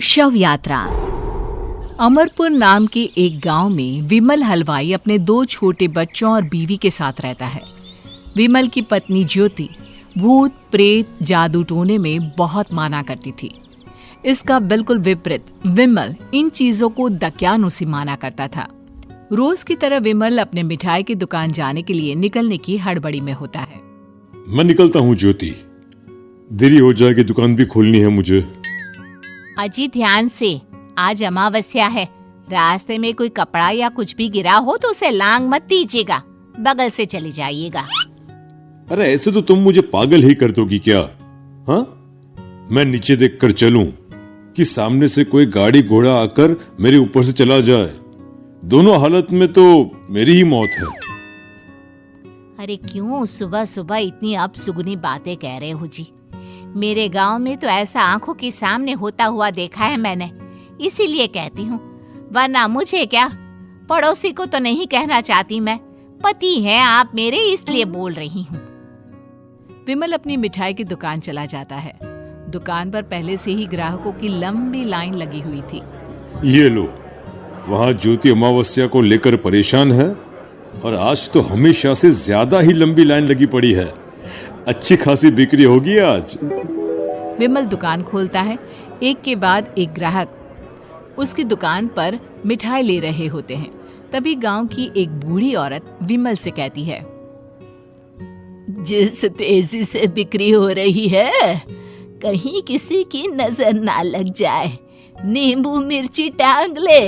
शव यात्रा। अमरपुर नाम के एक गांव में विमल हलवाई अपने 2 छोटे बच्चों और बीवी के साथ रहता है। विमल की पत्नी ज्योति भूत प्रेत जादू टोने में बहुत माना करती थी। इसका बिल्कुल विपरीत विमल इन चीजों को दक्यानुसी माना करता था। रोज की तरह विमल अपने मिठाई की दुकान जाने के लिए निकलने की हड़बड़ी में होता है। मैं निकलता हूँ ज्योति, देरी हो जाएगी, दुकान भी खोलनी है मुझे। अजी ध्यान से, आज अमावस्या है। रास्ते में कोई कपड़ा या कुछ भी गिरा हो तो उसे लांग मत दीजिएगा, बगल से चली जाइएगा। अरे ऐसे तो तुम मुझे पागल ही कर दोगी क्या? हाँ, मैं नीचे देखकर चलूं कि सामने से कोई गाड़ी घोड़ा आकर मेरे ऊपर से चला जाए? दोनों हालत में तो मेरी ही मौत है। अरे क्यों सुबह सुबह इतनी अपसुगनी बातें कह रहे हो जी? मेरे गांव में तो ऐसा आंखों के सामने होता हुआ देखा है मैंने, इसीलिए कहती हूँ, वरना मुझे क्या, पड़ोसी को तो नहीं कहना चाहती मैं। पति हैं आप मेरे, इसलिए बोल रही हूँ। विमल अपनी मिठाई की दुकान चला जाता है। दुकान पर पहले से ही ग्राहकों की लंबी लाइन लगी हुई थी। ये लो, वहाँ ज्योति अमावस्या को लेकर परेशान है और आज तो हमेशा से ज्यादा ही लंबी लाइन लगी पड़ी है। अच्छी खासी बिक्री होगी आज। विमल दुकान खोलता है। एक के बाद एक ग्राहक उसकी दुकान पर मिठाई ले रहे होते हैं। तभी गांव की एक बूढ़ी औरत विमल से कहती है, जिस तेजी से बिक्री हो रही है, कहीं किसी की नजर ना लग जाए, नींबू मिर्ची टांग ले।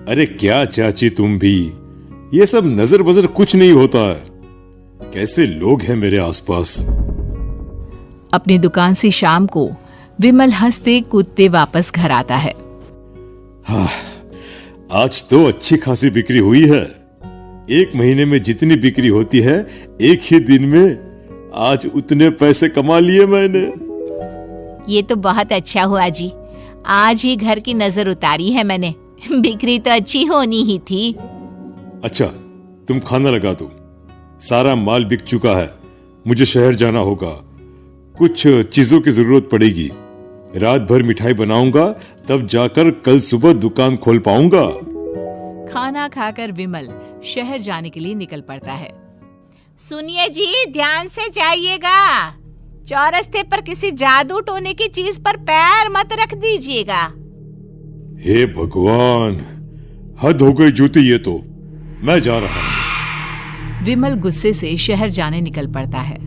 अरे क्या चाची तुम भी, ये सब नजर बजर कुछ नहीं होता है। कैसे लोग हैं मेरे आसपास। अपनी दुकान से शाम को विमल हंसते कूदते वापस घर आता है। हाँ, आज तो अच्छी खासी बिक्री हुई है। एक महीने में जितनी बिक्री होती है, एक ही दिन में आज उतने पैसे कमा लिए मैंने। ये तो बहुत अच्छा हुआ जी, आज ही घर की नजर उतारी है मैंने। बिक्री तो अच्छी होनी ही थी। अच्छा, तुम खाना लगा दो, सारा माल बिक चुका है। मुझे शहर जाना होगा, कुछ चीजों की जरूरत पड़ेगी। रात भर मिठाई बनाऊंगा, तब जाकर कल सुबह दुकान खोल पाऊंगा। खाना खाकर विमल शहर जाने के लिए निकल पड़ता है। सुनिए जी, ध्यान से जाइएगा। चौरस्ते पर किसी जादू टोने की चीज पर पैर मत रख दीजिएगा। हे भगवान, हद हो गई ज्योति, ये तो मैं जा रहा हूं। विमल गुस्से से शहर जाने निकल पड़ता है।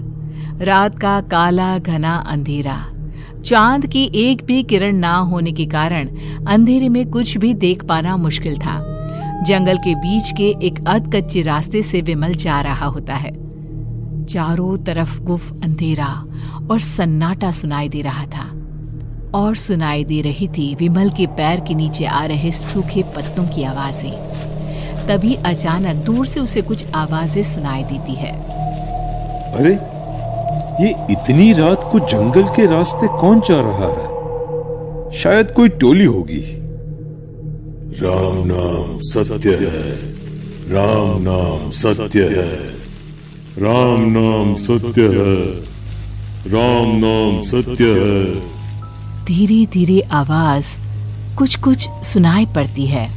रात का काला घना अंधेरा, चांद की एक भी किरण ना होने के कारण अंधेरे में कुछ भी देख पाना मुश्किल था। जंगल के बीच के एक अधकच्चे रास्ते से विमल जा रहा होता है। चारों तरफ गुफ अंधेरा और सन्नाटा सुनाई दे रहा था, और सुनाई दे रही थी विमल के पैर के नीचे आ रहे सूखे पत्तों की आवाजें। तभी अचानक दूर से उसे कुछ आवाजें सुनाई देती है। अरे, ये इतनी रात को जंगल के रास्ते कौन जा रहा है? शायद कोई टोली होगी। राम नाम सत्य है, राम नाम सत्य है, राम नाम सत्य है, राम नाम सत्य है। धीरे धीरे आवाज कुछ कुछ सुनाई पड़ती है।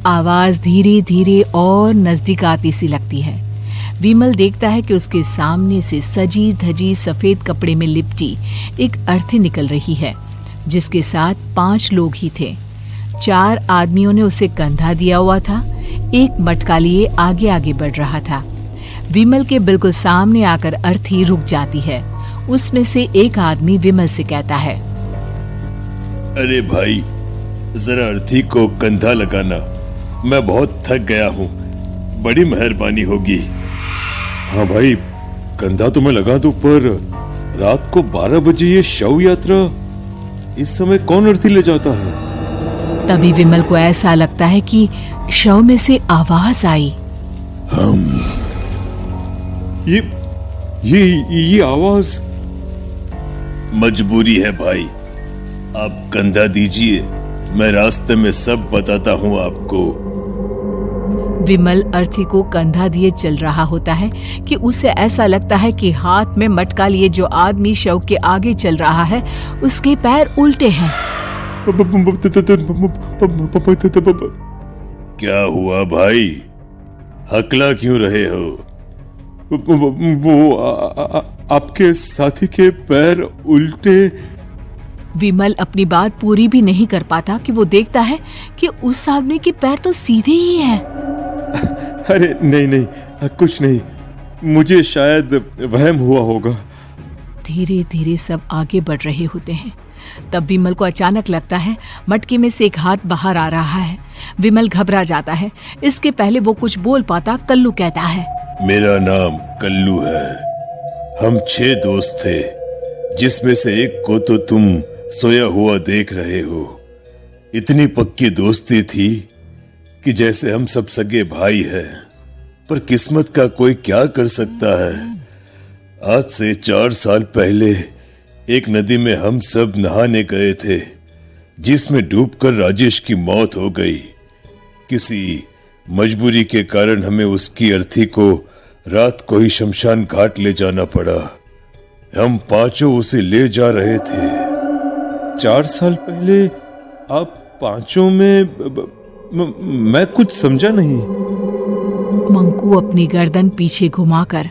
आवाज धीरे धीरे और नजदीक आती सी लगती है। विमल देखता है कि उसके सामने से सजी धजी सफेद कपड़े में लिपटी एक अर्थी निकल रही है, जिसके साथ 5 लोग ही थे। 4 आदमियों ने उसे कंधा दिया हुआ था। एक मटका लिए आगे आगे बढ़ रहा था। विमल के बिल्कुल सामने आकर अर्थी रुक जाती है। उसमें से एक आदमी विमल से कहता है, अरे भाई, जरा अर्थी को कंधा लगाना, मैं बहुत थक गया हूँ, बड़ी मेहरबानी होगी। हाँ भाई, कंधा तो मैं लगा दूं, पर रात को 12 बजे ये शव यात्रा, इस समय कौन अर्थी ले जाता है? तभी विमल को ऐसा लगता है कि शव में से आवाज आई, ये आवाज। मजबूरी है भाई, आप कंधा दीजिए, मैं रास्ते में सब बताता हूँ आपको। विमल अर्थी को कंधा दिए चल रहा होता है कि उसे ऐसा लगता है कि हाथ में मटका लिए जो आदमी शव के आगे चल रहा है उसके पैर उल्टे हैं। क्या हुआ भाई, हकला क्यों रहे हो? वो आपके साथी के पैर उल्टे। विमल अपनी बात पूरी भी नहीं कर पाता कि वो देखता है कि उस आदमी के पैर तो सीधे ही हैं। अरे नहीं, कुछ नहीं, मुझे शायद वहम हुआ होगा। धीरे धीरे सब आगे बढ़ रहे होते हैं। तब विमल को अचानक लगता है मटके में से एक हाथ बाहर आ रहा है। विमल घबरा जाता है। इसके पहले वो कुछ बोल पाता, कल्लू कहता है, मेरा नाम कल्लू है। हम 6 दोस्त थे, जिसमें से एक को तो तुम सोया हुआ देख रहे हो। इतनी पक्की दोस्ती थी कि जैसे हम सब सगे भाई हैं। पर किस्मत का कोई क्या कर सकता है। आज से 4 साल पहले एक नदी में हम सब नहाने गए थे, जिसमें डूबकर राजेश की मौत हो गई। किसी मजबूरी के कारण हमें उसकी अर्थी को रात को ही शमशान घाट ले जाना पड़ा। हम 5 उसे ले जा रहे थे। 4 साल पहले आप 5 में मैं कुछ समझा नहीं। मंकू अपनी गर्दन पीछे घुमाकर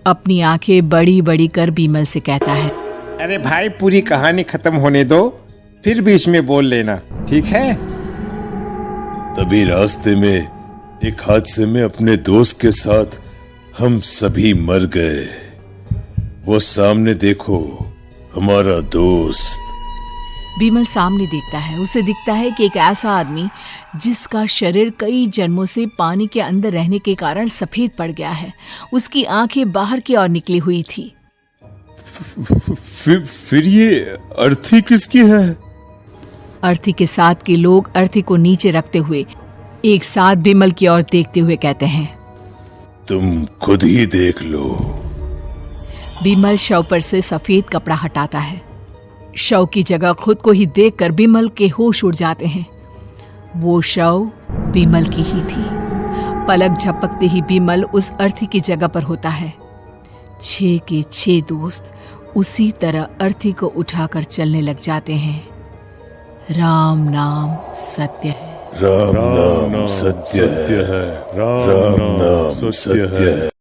अपनी आंखें बड़ी बड़ी कर विमल से कहता है, अरे भाई, पूरी कहानी खत्म होने दो, फिर बीच में बोल लेना, ठीक है? तभी रास्ते में एक हादसे में अपने दोस्त के साथ हम सभी मर गए। वो सामने देखो, हमारा दोस्त। विमल सामने देखता है। उसे दिखता है कि एक ऐसा आदमी जिसका शरीर कई जन्मों से पानी के अंदर रहने के कारण सफेद पड़ गया है। उसकी आंखें बाहर की ओर निकली हुई थी। फिर ये अर्थी किसकी है? अर्थी के साथ के लोग अर्थी को नीचे रखते हुए एक साथ विमल की ओर देखते हुए कहते हैं, तुम खुद ही देख लो। विमल शव पर से सफेद कपड़ा हटाता है। शव की जगह खुद को ही देखकर विमल के होश उड़ जाते हैं। वो शव विमल की ही थी। पलक झपकते ही विमल उस अर्थी की जगह पर होता है। 6 के 6 दोस्त उसी तरह अर्थी को उठाकर चलने लग जाते हैं। राम नाम सत्य है। राम नाम सत्य है। राम नाम सत्य है।